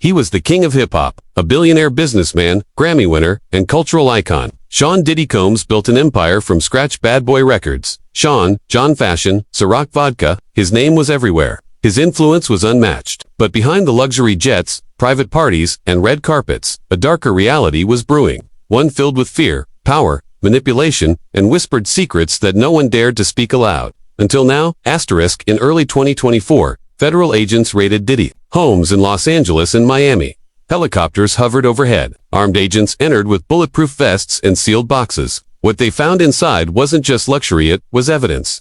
He was the king of hip-hop, a billionaire businessman, Grammy winner, and cultural icon. Sean Diddy Combs built an empire from scratch. Bad Boy Records. Sean, John Fashion, Ciroc Vodka, his name was everywhere. His influence was unmatched. But behind the luxury jets, private parties, and red carpets, a darker reality was brewing. One filled with fear, power, manipulation, and whispered secrets that no one dared to speak aloud. Until now, in early 2024, federal agents raided Diddy homes in Los Angeles and Miami. Helicopters hovered overhead. Armed agents entered with bulletproof vests and sealed boxes. What they found inside wasn't just luxury, it was evidence.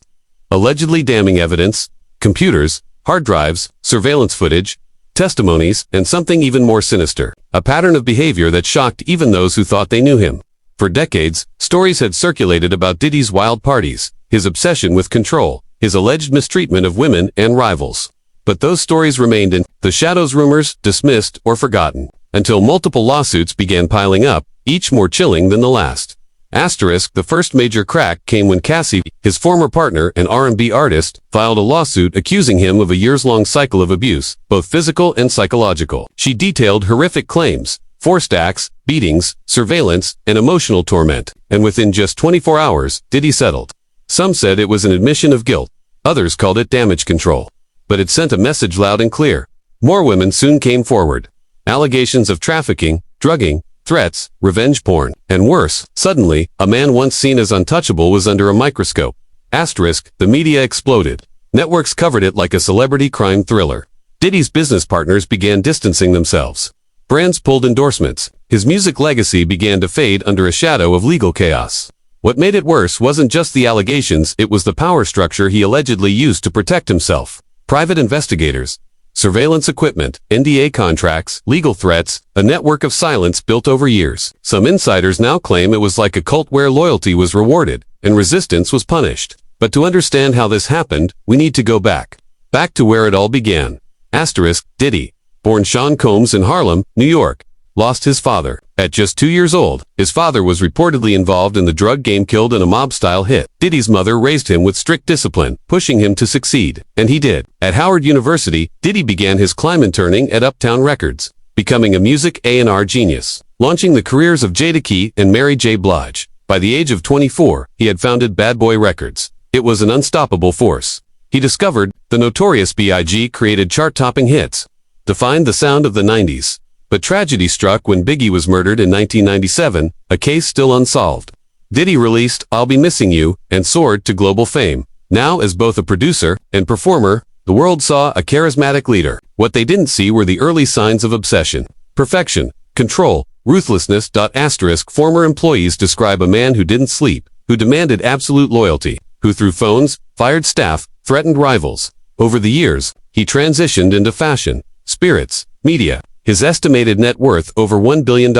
Allegedly damning evidence, computers, hard drives, surveillance footage, testimonies, and something even more sinister. A pattern of behavior that shocked even those who thought they knew him. For decades, stories had circulated about Diddy's wild parties, his obsession with control, his alleged mistreatment of women and rivals. But those stories remained in the shadows, rumors, dismissed or forgotten, until multiple lawsuits began piling up, each more chilling than the last. The first major crack came when Cassie, his former partner and R&B artist, filed a lawsuit accusing him of a years-long cycle of abuse, both physical and psychological. She detailed horrific claims, forced acts, beatings, surveillance, and emotional torment, and within just 24 hours, Diddy settled. Some said it was an admission of guilt, others called it damage control. But it sent a message loud and clear. More women soon came forward. Allegations of trafficking, drugging, threats, revenge porn, and worse, suddenly, a man once seen as untouchable was under a microscope. The media exploded. Networks covered it like a celebrity crime thriller. Diddy's business partners began distancing themselves. Brands pulled endorsements. His music legacy began to fade under a shadow of legal chaos. What made it worse wasn't just the allegations, it was the power structure he allegedly used to protect himself. Private investigators, surveillance equipment, NDA contracts, legal threats, a network of silence built over years. Some insiders now claim it was like a cult where loyalty was rewarded and resistance was punished. But to understand how this happened, we need to go back to where it all began. Diddy, born Sean Combs in Harlem, New York, lost his father. At just 2 years old, his father was reportedly involved in the drug game, killed in a mob-style hit. Diddy's mother raised him with strict discipline, pushing him to succeed. And he did. At Howard University, Diddy began his climb interning at Uptown Records, becoming a music A&R genius, launching the careers of Jadakiss and Mary J. Blige. By the age of 24, he had founded Bad Boy Records. It was an unstoppable force. He discovered the notorious B.I.G. created chart-topping hits, defined the sound of the 90s. But tragedy struck when Biggie was murdered in 1997, a case still unsolved. Diddy released I'll Be Missing You and soared to global fame. Now, as both a producer and performer, the world saw a charismatic leader. What they didn't see were the early signs of obsession, perfection, control, ruthlessness. Former employees describe a man who didn't sleep, who demanded absolute loyalty, who threw phones, fired staff, threatened rivals. Over the years, he transitioned into fashion, spirits, media. His estimated net worth over $1 billion,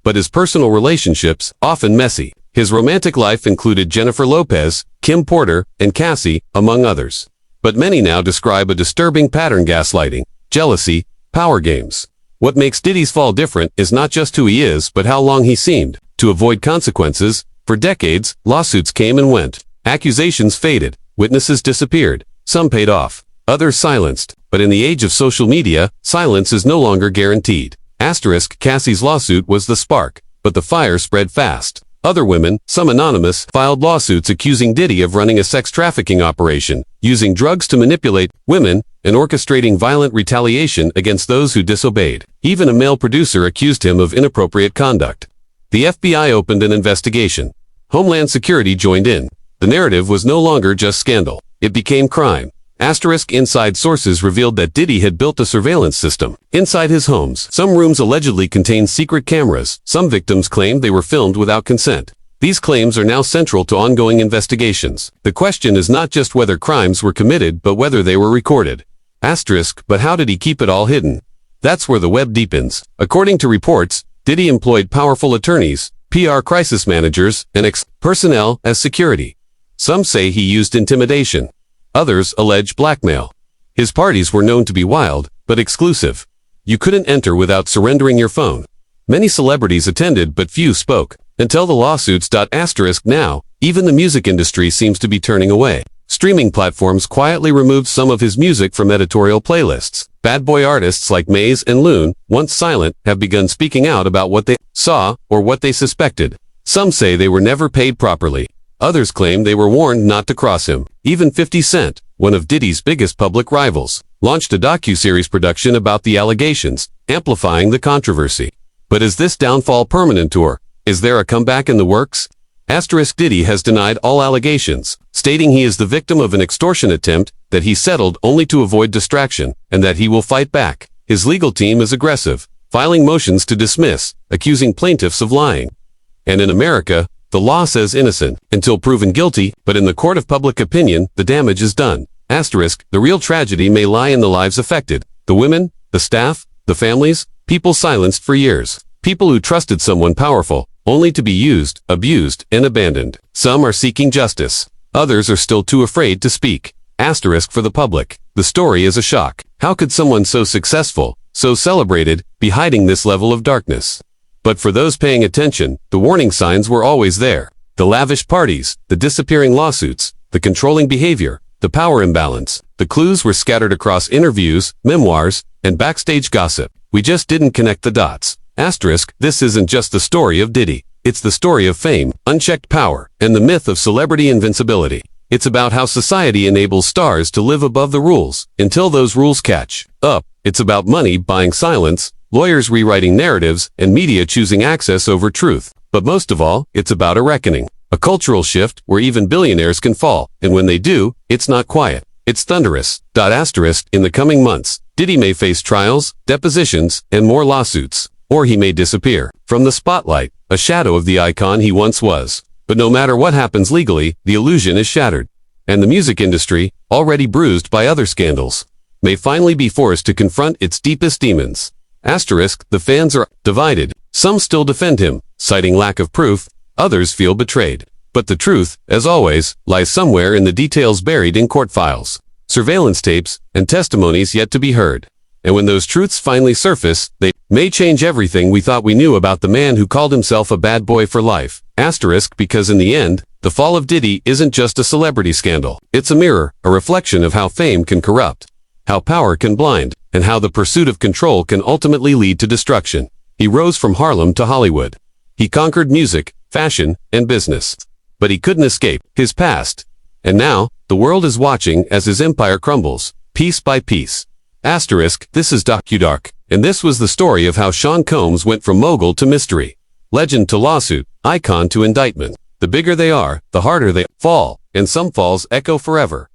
but his personal relationships, often messy. His romantic life included Jennifer Lopez, Kim Porter, and Cassie, among others. But many now describe a disturbing pattern: gaslighting, jealousy, power games. What makes Diddy's fall different is not just who he is, but how long he seemed to avoid consequences. For decades, lawsuits came and went. Accusations faded, witnesses disappeared, some paid off, others silenced. But in the age of social media, silence is no longer guaranteed. Cassie's lawsuit was the spark, but the fire spread fast. Other women, some anonymous, filed lawsuits accusing Diddy of running a sex trafficking operation, using drugs to manipulate women, and orchestrating violent retaliation against those who disobeyed. Even a male producer accused him of inappropriate conduct. The FBI opened an investigation. Homeland Security joined in. The narrative was no longer just scandal. It became crime. Inside sources revealed that Diddy had built a surveillance system inside his homes. Some rooms allegedly contained secret cameras. Some victims claimed they were filmed without consent. These claims are now central to ongoing investigations. The question is not just whether crimes were committed, but whether they were recorded. But how did he keep it all hidden? That's where the web deepens. According to reports, Diddy employed powerful attorneys, PR crisis managers, and personnel as security. Some say he used intimidation. Others allege blackmail. His parties were known to be wild, but exclusive. You couldn't enter without surrendering your phone. Many celebrities attended, but few spoke. Until the lawsuits. Now, even the music industry seems to be turning away. Streaming platforms quietly removed some of his music from editorial playlists. Bad boy artists like Maze and Loon, once silent, have begun speaking out about what they saw or what they suspected. Some say they were never paid properly. Others claim they were warned not to cross him. Even 50 Cent, one of Diddy's biggest public rivals, launched a docu-series production about the allegations, amplifying the controversy. But is this downfall permanent, or is there a comeback in the works? Diddy has denied all allegations, stating he is the victim of an extortion attempt, that he settled only to avoid distraction, and that he will fight back. His legal team is aggressive, filing motions to dismiss, accusing plaintiffs of lying. And in America, the law says innocent until proven guilty, but in the court of public opinion, the damage is done. The real tragedy may lie in the lives affected. The women, the staff, the families, people silenced for years. People who trusted someone powerful, only to be used, abused, and abandoned. Some are seeking justice. Others are still too afraid to speak. For the public. The story is a shock. How could someone so successful, so celebrated, be hiding this level of darkness? But for those paying attention, the warning signs were always there. The lavish parties, the disappearing lawsuits, the controlling behavior, the power imbalance. The clues were scattered across interviews, memoirs, and backstage gossip. We just didn't connect the dots. This isn't just the story of Diddy. It's the story of fame, unchecked power, and the myth of celebrity invincibility. It's about how society enables stars to live above the rules, until those rules catch up. It's about money buying silence, lawyers rewriting narratives, and media choosing access over truth. But most of all, it's about a reckoning. A cultural shift where even billionaires can fall, and when they do, it's not quiet. It's thunderous. In the coming months, Diddy may face trials, depositions, and more lawsuits. Or he may disappear from the spotlight, a shadow of the icon he once was. But no matter what happens legally, the illusion is shattered. And the music industry, already bruised by other scandals, may finally be forced to confront its deepest demons. The fans are divided. Some still defend him, citing lack of proof. Others feel betrayed. But the truth, as always, lies somewhere in the details buried in court files, surveillance tapes, and testimonies yet to be heard. And when those truths finally surface, they may change everything we thought we knew about the man who called himself a bad boy for life. Because in the end, the fall of Diddy isn't just a celebrity scandal. It's a mirror, a reflection of how fame can corrupt, how power can blind, and how the pursuit of control can ultimately lead to destruction. He rose from Harlem to Hollywood. He conquered music, fashion, and business. But he couldn't escape his past. And now, the world is watching as his empire crumbles, piece by piece. This is DocuDark, and this was the story of how Sean Combs went from mogul to mystery, legend to lawsuit, icon to indictment. The bigger they are, the harder they fall, and some falls echo forever.